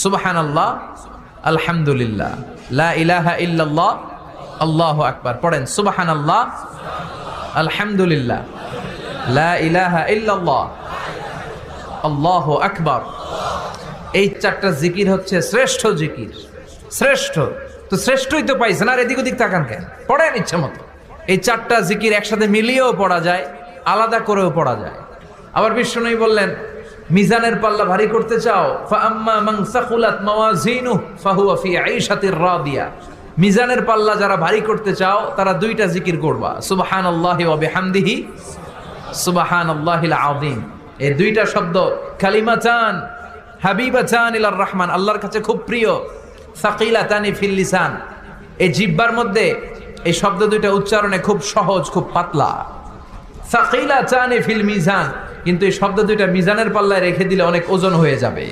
সুবহানাল্লাহ, আলহামদুলিল্লাহ, লা ইলাহা ইল্লাল্লাহ, আল্লাহু আকবার। পড়েন সুবহানাল্লাহ, আলহামদুলিল্লাহ, লা ইলাহা ইল্লাল্লাহ, আল্লাহু আকবার। এই চারটা জিকির হচ্ছে শ্রেষ্ঠ জিকির। শ্রেষ্ঠ তো শ্রেষ্ঠই তো পাইছেন, আর এদিক ওদিক তাকান কেন? পড়েন ইচ্ছা মতো। এই চারটা জিকির একসাথে মিলিয়েও পড়া যায়, আলাদা করেও পড়া যায়। আবার বিষ্ণুই বললেন, মিজানের পাল্লা ভারী করতে চাও, ফাআম্মা মান সাকুলাত মাওয়াজিনুহু ফাহুয়া ফি আইশাতির রাদিয়া। মিজানের পাল্লা যারা ভারী করতে চাও তারা দুইটা জিকির করবা, সুবহানাল্লাহি ওয়া বিহামদিহি, সুবহানাল্লাহিল আযীম। এই দুইটা শব্দ কালিমাতান হাবিবাতান ইলার রহমান, আল্লাহর কাছে খুব প্রিয়। সাকিলাতানি ফিল লিসান, এই জিহ্বার মধ্যে এই শব্দ দুইটা উচ্চারণে খুব সহজ, খুব পাতলা। সাকিলাতানি ফিল মিজান, কিন্তু এই শব্দ দুইটা মিজানের পাল্লায় রেখে দিলে অনেক ওজন হয়ে যাবে।